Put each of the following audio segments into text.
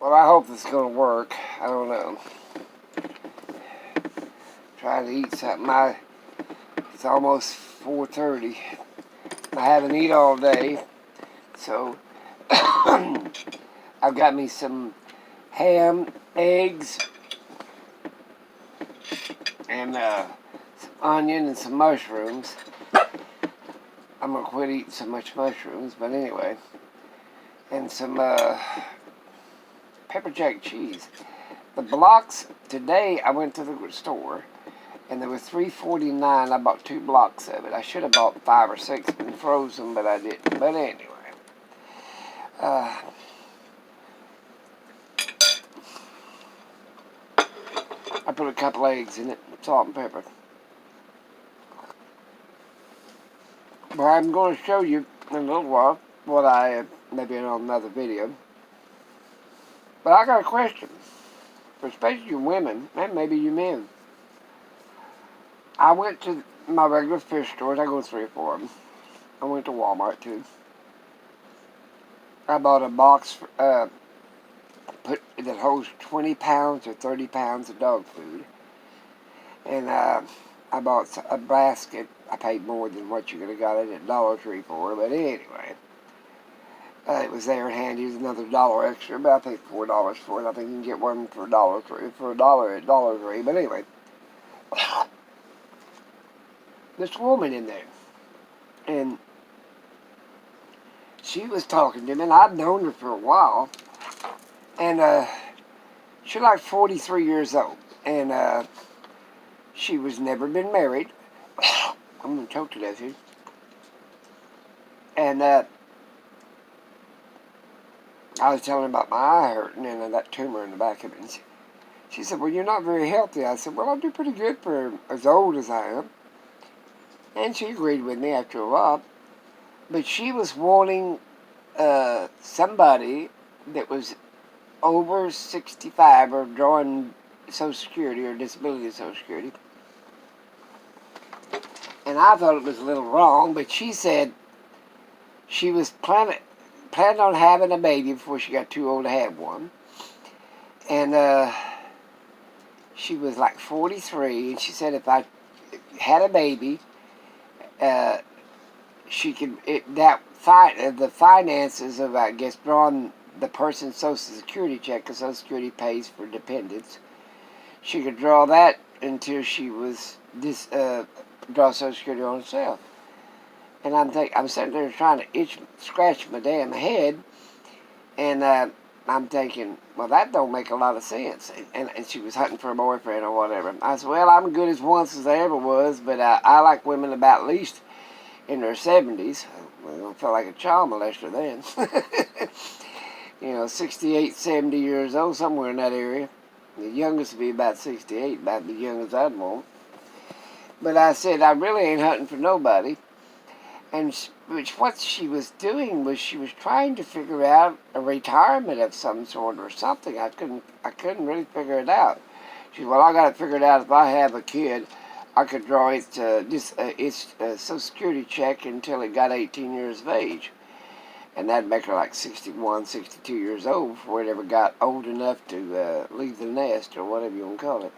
Well, I hope this is going to work. I don't know. Trying to eat something. It's almost 4:30. I haven't eaten all day, so I've got me some ham, eggs, and some onion and some mushrooms. I'm gonna quit eating so much mushrooms, but anyway, and some pepper jack cheese. The blocks today, I went to the store and there were $3.49. I bought 2 blocks of it. I should have bought 5 or 6 and frozen, but I didn't. But anyway, uh, I put a couple eggs in it, salt and pepper. But I'm going to show you in a little while what I maybe in another video. But I got a question, for especially you women and maybe you men. I went to my regular fish stores. I go to 3 or 4 of them. I went to Walmart too. I bought a box that holds 20 pounds or 30 pounds of dog food. And I bought a basket. I paid more than what you could have got it at Dollar Tree for. But anyway, it was there handy. It was another dollar extra, but I paid $4 for it. I think you can get one for $1 at Dollar Tree. But anyway, this woman in there, and she was talking to me, and I'd known her for a while, and she's like 43 years old, and she was never been married. I'm gonna choke to death here. And I was telling her about my eye hurting and that tumor in the back of it. And she said, "Well, you're not very healthy." I said, "Well, I do pretty good for as old as I am." And she agreed with me after a while. But she was wanting somebody that was over 65 or drawing Social Security or disability Social Security. And I thought it was a little wrong, but she said she was planning on having a baby before she got too old to have one. And she was like 43, and she said if I had a baby, she could the finances of, I guess, drawing the person's Social Security check, because Social Security pays for dependents. She could draw that until she was draw Social Security on herself. And I'm sitting there trying to scratch my damn head, and I'm thinking, well, that don't make a lot of sense. And she was hunting for a boyfriend or whatever. I said, well, I'm good as once as I ever was, but I like women about at least in their 70s. Well, I felt like a child molester then. 68, 70 years old, somewhere in that area. The youngest would be about 68, about the youngest I'd want. But I said, I really ain't hunting for nobody. And what she was doing was she was trying to figure out a retirement of some sort or something. I couldn't really figure it out. She said, well, I got to figure it out. If I have a kid, I could draw its Social Security check until it got 18 years of age. And that'd make her like 61, 62 years old before it ever got old enough to leave the nest, or whatever you want to call it.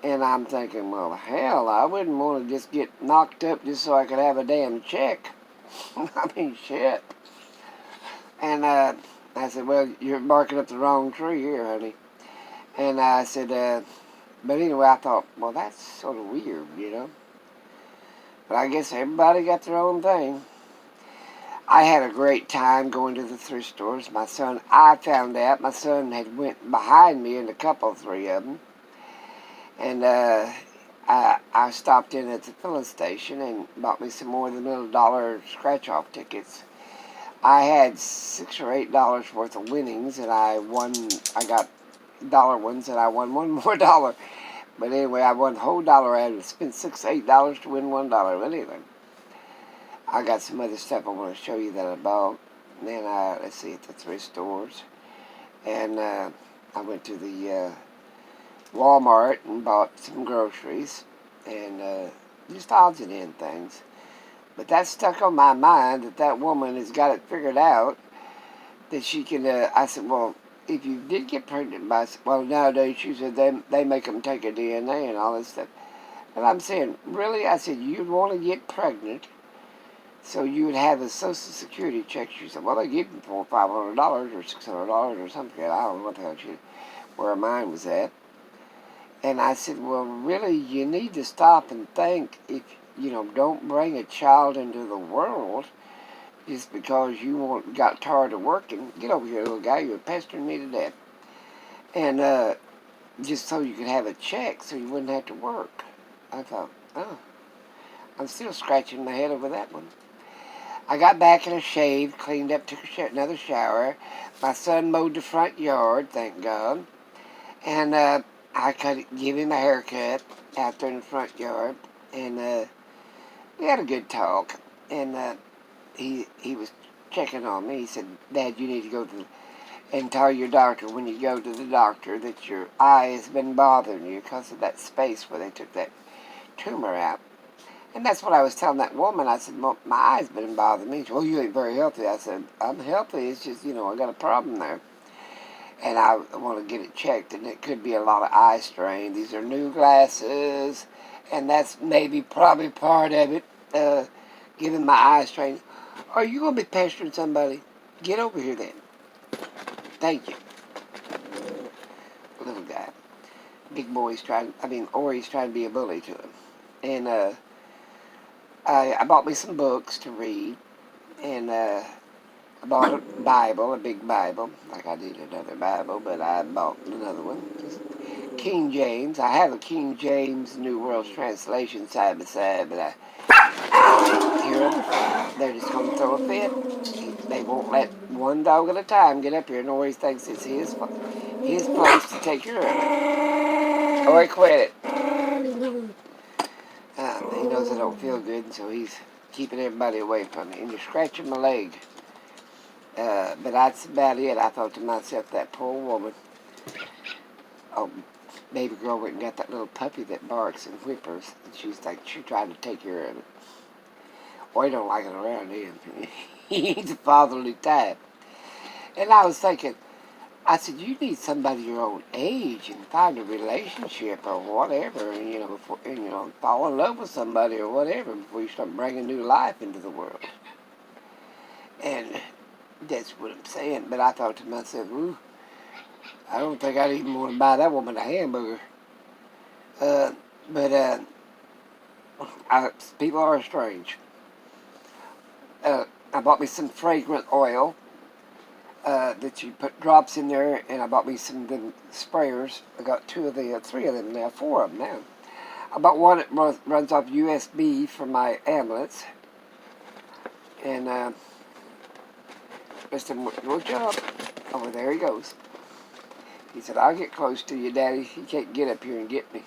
And I'm thinking, well, hell, I wouldn't want to just get knocked up just so I could have a damn check. I mean, shit. And I said, well, you're barking up the wrong tree here, honey. And I said, but anyway, I thought, well, that's sort of weird. But I guess everybody got their own thing. I had a great time going to the thrift stores. I found out my son had went behind me in a couple, 3 of them. And I stopped in at the filling station and bought me some more of the little dollar scratch-off tickets. I had $6 or $8 worth of winnings, and I got dollar ones, and I won one more dollar. But anyway, I won the whole dollar. I had to spend $6, $8 to win $1. But anyway, I got some other stuff I want to show you that I bought. And then let's see, at the thrift stores, and I went to the Walmart and bought some groceries and just odds and end things. But that stuck on my mind that woman has got it figured out that she can. I said, well, if you did get pregnant by, well, nowadays she said they make them take a DNA and all this stuff. And I'm saying, really? I said, you'd want to get pregnant so you would have a Social Security check. She said, well, they give you $500 or $600 or something. I don't know what the hell where mine was at. And I said, well, really, you need to stop and think. If, don't bring a child into the world just because you got tired of working. Get over here, little guy. You're pestering me to death. And just so you could have a check so you wouldn't have to work. I thought, oh, I'm still scratching my head over that one. I got back and I shaved, cleaned up, took another shower. My son mowed the front yard, thank God. And I give him a haircut out there in the front yard. And we had a good talk. And he was checking on me. He said, Dad, you need to go and tell your doctor when you go to the doctor that your eye has been bothering you because of that space where they took that tumor out. And that's what I was telling that woman. I said, well, my eye's been bothering me. She said, well, you ain't very healthy. I said, I'm healthy. It's just, I got a problem there. And I want to get it checked. And it could be a lot of eye strain. These are new glasses. And that's probably part of it, giving my eye strain. Are you going to be pestering somebody? Get over here then. Thank you. Little guy. Big boy's Ori's trying to be a bully to him. And, I bought me some books to read, and I bought a Bible, a big Bible, like I did another Bible, but I bought another one. Just King James. I have a King James New World Translation side by side, but I hear them. They're just going to throw a fit. They won't let one dog at a time get up here, and always thinks it's his place to take care of it. Or quit it. He knows I don't feel good, and so he's keeping everybody away from me. And you're scratching my leg. But that's about it. I thought to myself, that poor woman. Oh, baby girl went and got that little puppy that barks and whimpers. And she's trying to take care of it. Boy, he don't like it around him. He's a fatherly type. And I was thinking, I said, you need somebody your own age and find a relationship or whatever, and, fall in love with somebody or whatever before you start bringing new life into the world. And that's what I'm saying. But I thought to myself, ooh, I don't think I'd even want to buy that woman a hamburger. People are strange. I bought me some fragrant oil. That you put drops in there, and I bought me some of them sprayers. I got three of them now, 4 of them now. I bought one that runs off USB for my ambulance, and Mr. Job, oh, there he goes. He said, I'll get close to you, Daddy. He can't get up here and get me.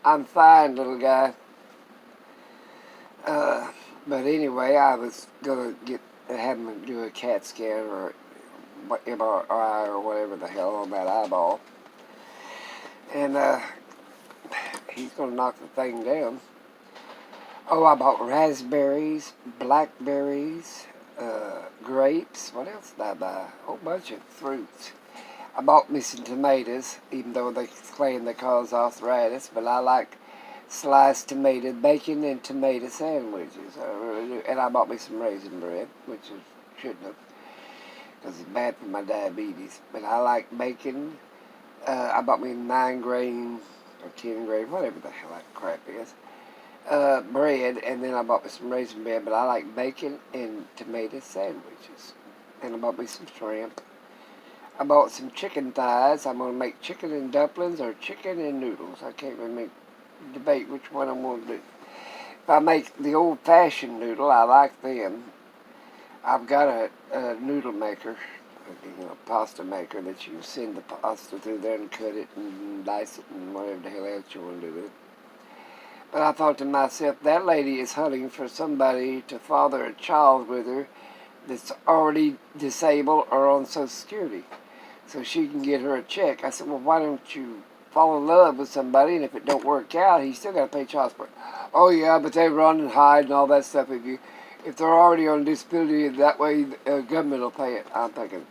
I'm fine, little guy. But anyway, I was going to have him do a CAT scan or MRI or whatever the hell on that eyeball. And he's going to knock the thing down. Oh, I bought raspberries, blackberries, grapes. What else did I buy? A whole bunch of fruits. I bought me some tomatoes, even though they claim they cause arthritis, but I like sliced tomato, bacon and tomato sandwiches. I really do. And I bought me some raisin bread, which I shouldn't have, because it's bad for my diabetes. But I like bacon. I bought me 9 grain or 10 grain, whatever the hell that crap is, bread, and then I bought me some raisin bread. But I like bacon and tomato sandwiches. And I bought me some shrimp. I bought some chicken thighs. I'm going to make chicken and dumplings or chicken and noodles. I can't really debate which one I'm going to do. If I make the old-fashioned noodle, I like them. I've got a noodle maker, pasta maker that you send the pasta through there and cut it and dice it and whatever the hell else you want to do with it. But I thought to myself, that lady is hunting for somebody to father a child with her that's already disabled or on Social Security, so she can get her a check. I said, well, why don't you fall in love with somebody, and if it don't work out, he's still got to pay child support. Oh, yeah, but they run and hide and all that stuff. If they're already on disability, that way the government will pay it. I'm thinking,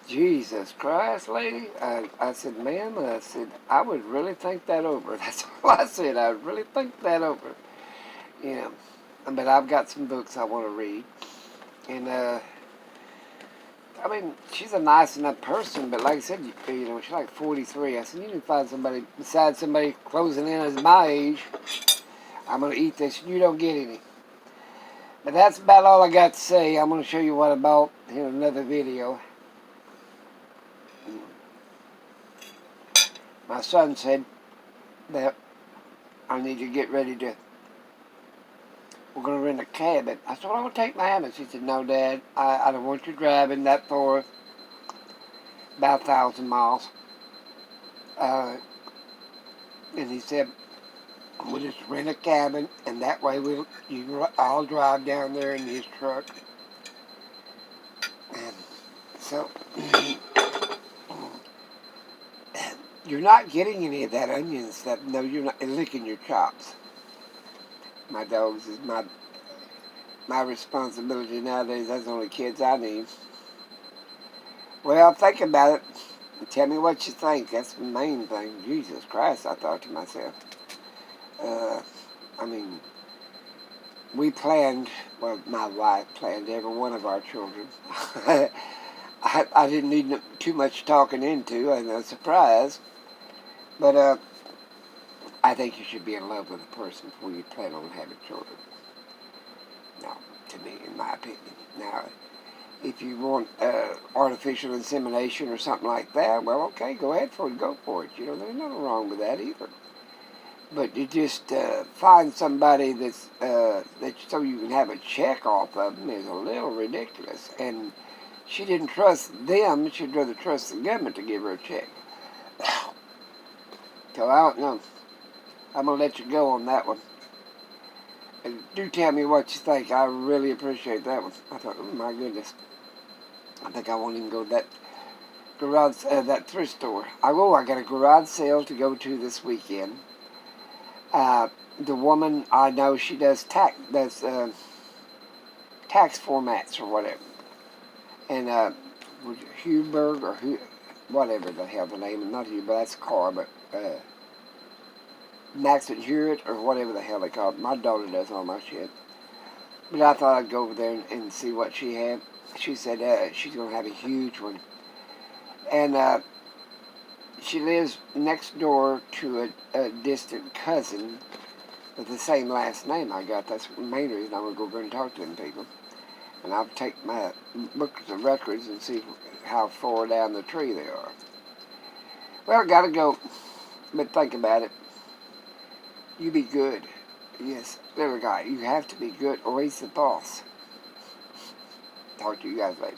Jesus Christ, lady. I said, ma'am, I said, I would really think that over. That's all I said. I would really think that over. You know, but I've got some books I want to read. And, I mean, she's a nice enough person, but like I said, you know, she's like 43. I said, you can find somebody, besides somebody closing in as my age, I'm going to eat this, and you don't get any. But that's about all I got to say. I'm going to show you what I bought in another video. My son said that I need to get ready to, we're going to rent a cabin. I said, well, I'm going to take my habits. He said, no, Dad, I don't want you driving that far, about 1,000 miles. And he said, we'll just rent a cabin, and that way I'll drive down there in his truck. And so, you're not getting any of that onion stuff. No, you're not licking your chops. My dogs is my responsibility nowadays. That's the only kids I need. Well, think about it. Tell me what you think. That's the main thing. Jesus Christ, I thought to myself. I mean, we planned, well, my wife planned every one of our children. I didn't need too much talking into, and a surprise. But I think you should be in love with a person before you plan on having children. No, to me, in my opinion. Now, if you want artificial insemination or something like that, well, okay, go ahead for it. Go for it. You know, there's nothing wrong with that either. But you just find somebody that's that so you can have a check off of them is a little ridiculous. And she didn't trust them. She'd rather trust the government to give her a check. So I don't know. I'm going to let you go on that one. And do tell me what you think. I really appreciate that one. I thought, oh my goodness. I think I won't even go to that garage, that thrift store. I got a garage sale to go to this weekend. The woman I know, she does tax formats or whatever. And Huberg or whatever the hell the name, not Huber, that's a car, but Maxon Hewitt or whatever the hell they call it. My daughter does all my shit. But I thought I'd go over there and see what she had. She said she's going to have a huge one. And she lives next door to a distant cousin with the same last name I got. That's the main reason I'm going to go over and talk to them people. And I'll take my books of records and see how far down the tree they are. Well, I got to go. But think about it. You be good. Yes, little guy, you have to be good or he's the boss. Talk to you guys later.